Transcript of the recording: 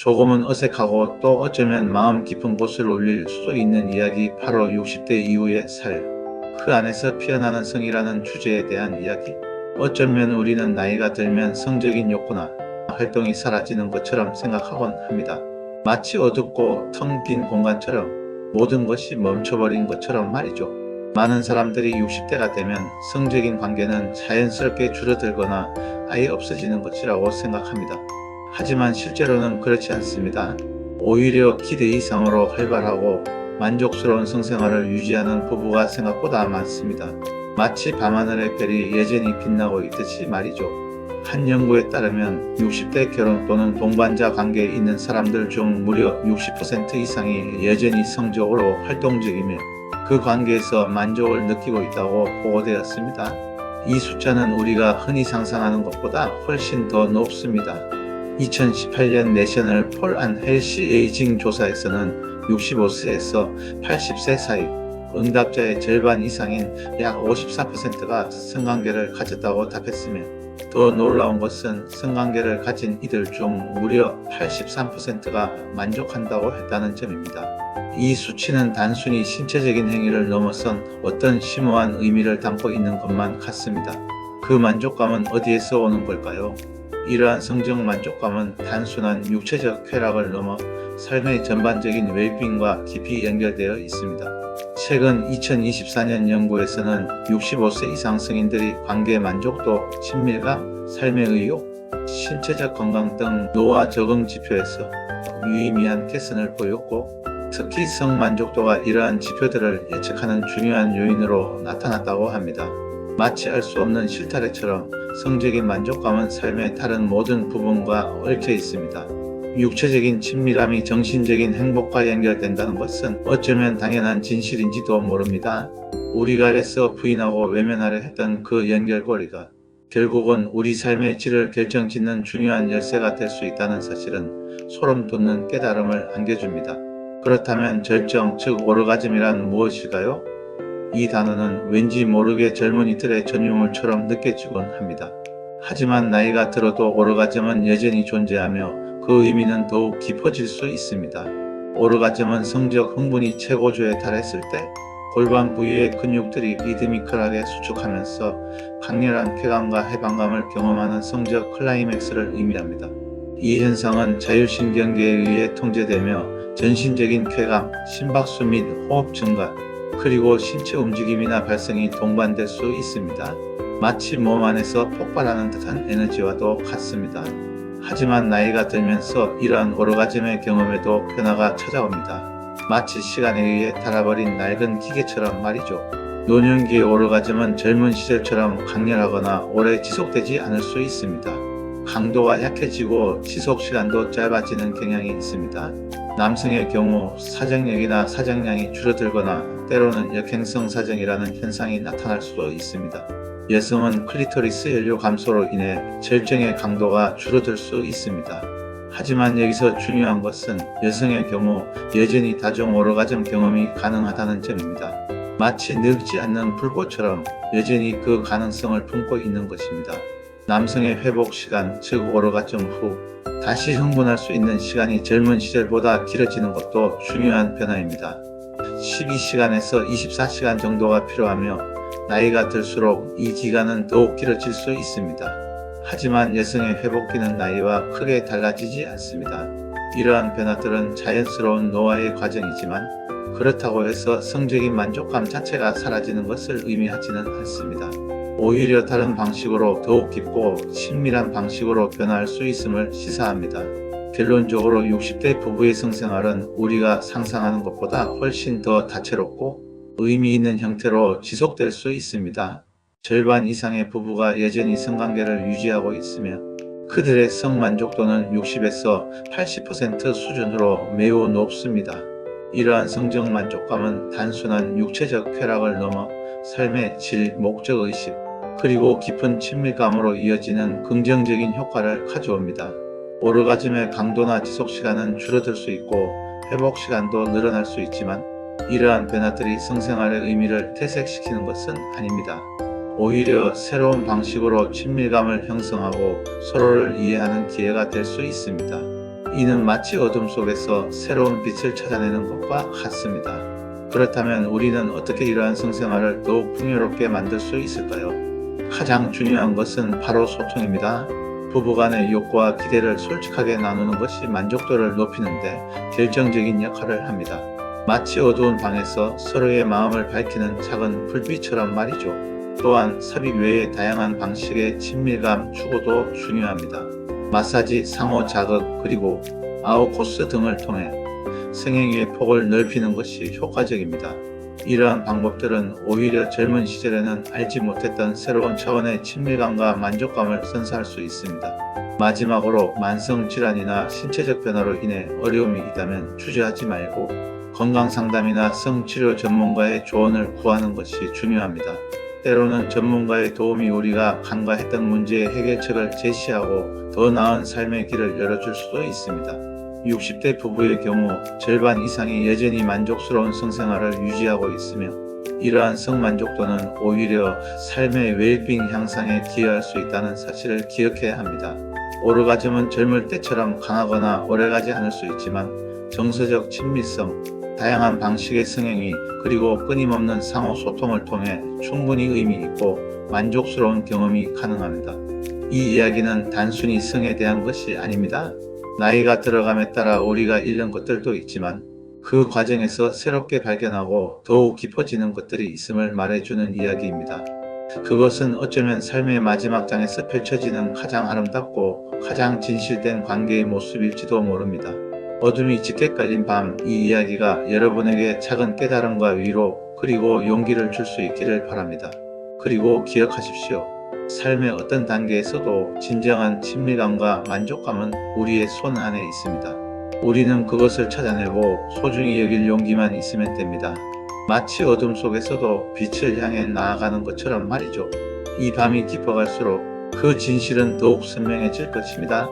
조금은 어색하고 또 어쩌면 마음 깊은 곳을 울릴 수 있는 이야기, 바로 60대 이후의 삶, 그 안에서 피어나는 성이라는 주제에 대한 이야기. 어쩌면 우리는 나이가 들면 성적인 욕구나 활동이 사라지는 것처럼 생각하곤 합니다. 마치 어둡고 텅 빈 공간처럼, 모든 것이 멈춰버린 것처럼 말이죠. 많은 사람들이 60대가 되면 성적인 관계는 자연스럽게 줄어들거나 아예 없어지는 것이라고 생각합니다. 하지만 실제로는 그렇지 않습니다. 오히려 기대 이상으로 활발하고 만족스러운 성생활을 유지하는 부부가 생각보다 많습니다. 마치 밤하늘의 별이 여전히 빛나고 있듯이 말이죠. 한 연구에 따르면 60대 결혼 또는 동반자 관계에 있는 사람들 중 무려 60% 이상이 여전히 성적으로 활동적이며 그 관계에서 만족을 느끼고 있다고 보고되었습니다. 이 숫자는 우리가 흔히 상상하는 것보다 훨씬 더 높습니다. 2018년 내셔널 폴 앤 헬시 에이징 조사에서는 65세에서 80세 사이 응답자의 절반 이상인 약 54%가 성관계를 가졌다고 답했으며, 더 놀라운 것은 성관계를 가진 이들 중 무려 83%가 만족한다고 했다는 점입니다. 이 수치는 단순히 신체적인 행위를 넘어선 어떤 심오한 의미를 담고 있는 것만 같습니다. 그 만족감은 어디에서 오는 걸까요? 이러한 성적 만족감은 단순한 육체적 쾌락을 넘어 삶의 전반적인 웰빙과 깊이 연결되어 있습니다. 최근 2024년 연구에서는 65세 이상 성인들이 관계 만족도, 친밀감, 삶의 의욕, 신체적 건강 등 노화 적응 지표에서 유의미한 개선을 보였고, 특히 성 만족도가 이러한 지표들을 예측하는 중요한 요인으로 나타났다고 합니다. 마치 알 수 없는 실타래처럼 성적인 만족감은 삶의 다른 모든 부분과 얽혀 있습니다. 육체적인 친밀함이 정신적인 행복과 연결된다는 것은 어쩌면 당연한 진실인지도 모릅니다. 우리가 애써 부인하고 외면하려 했던 그 연결고리가 결국은 우리 삶의 질을 결정짓는 중요한 열쇠가 될 수 있다는 사실은 소름 돋는 깨달음을 안겨줍니다. 그렇다면 절정, 즉 오르가즘이란 무엇일까요? 이 단어는 왠지 모르게 젊은이들의 전유물처럼 느껴지곤 합니다. 하지만 나이가 들어도 오르가즘은 여전히 존재하며 그 의미는 더욱 깊어질 수 있습니다. 오르가즘은 성적 흥분이 최고조에 달했을 때 골반 부위의 근육들이 리드미컬하게 수축하면서 강렬한 쾌감과 해방감을 경험하는 성적 클라이맥스를 의미합니다. 이 현상은 자율신경계에 의해 통제되며 전신적인 쾌감, 심박수 및 호흡 증가, 그리고 신체 움직임이나 발성이 동반될 수 있습니다. 마치 몸 안에서 폭발하는 듯한 에너지와도 같습니다. 하지만 나이가 들면서 이러한 오르가즘의 경험에도 변화가 찾아옵니다. 마치 시간에 의해 닳아버린 낡은 기계처럼 말이죠. 노년기의 오르가즘은 젊은 시절처럼 강렬하거나 오래 지속되지 않을 수 있습니다. 강도가 약해지고 지속시간도 짧아지는 경향이 있습니다. 남성의 경우 사정력이나 사정량이 줄어들거나 때로는 역행성 사정이라는 현상이 나타날 수도 있습니다. 여성은 클리토리스 연료 감소로 인해 절정의 강도가 줄어들 수 있습니다. 하지만 여기서 중요한 것은 여성의 경우 여전히 다중 오르가즘 경험이 가능하다는 점입니다. 마치 늙지 않는 불꽃처럼 여전히 그 가능성을 품고 있는 것입니다. 남성의 회복 시간, 즉 오르가즘 후 다시 흥분할 수 있는 시간이 젊은 시절보다 길어지는 것도 중요한 변화입니다. 12시간에서 24시간 정도가 필요하며 나이가 들수록 이 기간은 더욱 길어질 수 있습니다. 하지만 여성의 회복기는 나이와 크게 달라지지 않습니다. 이러한 변화들은 자연스러운 노화의 과정이지만 그렇다고 해서 성적인 만족감 자체가 사라지는 것을 의미하지는 않습니다. 오히려 다른 방식으로 더욱 깊고 친밀한 방식으로 변화할 수 있음을 시사합니다. 결론적으로 60대 부부의 성생활은 우리가 상상하는 것보다 훨씬 더 다채롭고 의미 있는 형태로 지속될 수 있습니다. 절반 이상의 부부가 여전히 성관계를 유지하고 있으며 그들의 성만족도는 60에서 80% 수준으로 매우 높습니다. 이러한 성적 만족감은 단순한 육체적 쾌락을 넘어 삶의 질, 목적의식, 그리고 깊은 친밀감으로 이어지는 긍정적인 효과를 가져옵니다. 오르가즘의 강도나 지속시간은 줄어들 수 있고 회복시간도 늘어날 수 있지만 이러한 변화들이 성생활의 의미를 퇴색시키는 것은 아닙니다. 오히려 새로운 방식으로 친밀감을 형성하고 서로를 이해하는 기회가 될 수 있습니다. 이는 마치 어둠 속에서 새로운 빛을 찾아내는 것과 같습니다. 그렇다면 우리는 어떻게 이러한 성생활을 더욱 풍요롭게 만들 수 있을까요? 가장 중요한 것은 바로 소통입니다. 부부간의 욕구와 기대를 솔직하게 나누는 것이 만족도를 높이는데 결정적인 역할을 합니다. 마치 어두운 방에서 서로의 마음을 밝히는 작은 불빛처럼 말이죠. 또한 삽입 외의 다양한 방식의 친밀감 추구도 중요합니다. 마사지, 상호 자극, 그리고 아웃코스 등을 통해 성행위의 폭을 넓히는 것이 효과적입니다. 이러한 방법들은 오히려 젊은 시절에는 알지 못했던 새로운 차원의 친밀감과 만족감을 선사할 수 있습니다. 마지막으로 만성질환이나 신체적 변화로 인해 어려움이 있다면 주저하지 말고 건강상담이나 성치료 전문가의 조언을 구하는 것이 중요합니다. 때로는 전문가의 도움이 우리가 간과했던 문제의 해결책을 제시하고 더 나은 삶의 길을 열어줄 수도 있습니다. 60대 부부의 경우 절반 이상이 여전히 만족스러운 성생활을 유지하고 있으며 이러한 성만족도는 오히려 삶의 웰빙 향상에 기여할 수 있다는 사실을 기억해야 합니다. 오르가즘은 젊을 때처럼 강하거나 오래가지 않을 수 있지만 정서적 친밀성, 다양한 방식의 성행위, 그리고 끊임없는 상호 소통을 통해 충분히 의미 있고 만족스러운 경험이 가능합니다. 이 이야기는 단순히 성에 대한 것이 아닙니다. 나이가 들어감에 따라 우리가 잃는 것들도 있지만 그 과정에서 새롭게 발견하고 더욱 깊어지는 것들이 있음을 말해주는 이야기입니다. 그것은 어쩌면 삶의 마지막 장에서 펼쳐지는 가장 아름답고 가장 진실된 관계의 모습일지도 모릅니다. 어둠이 짙게 깔린 밤, 이 이야기가 여러분에게 작은 깨달음과 위로 그리고 용기를 줄 수 있기를 바랍니다. 그리고 기억하십시오. 삶의 어떤 단계에서도 진정한 친밀감과 만족감은 우리의 손 안에 있습니다. 우리는 그것을 찾아내고 소중히 여길 용기만 있으면 됩니다. 마치 어둠 속에서도 빛을 향해 나아가는 것처럼 말이죠. 이 밤이 깊어갈수록 그 진실은 더욱 선명해질 것입니다.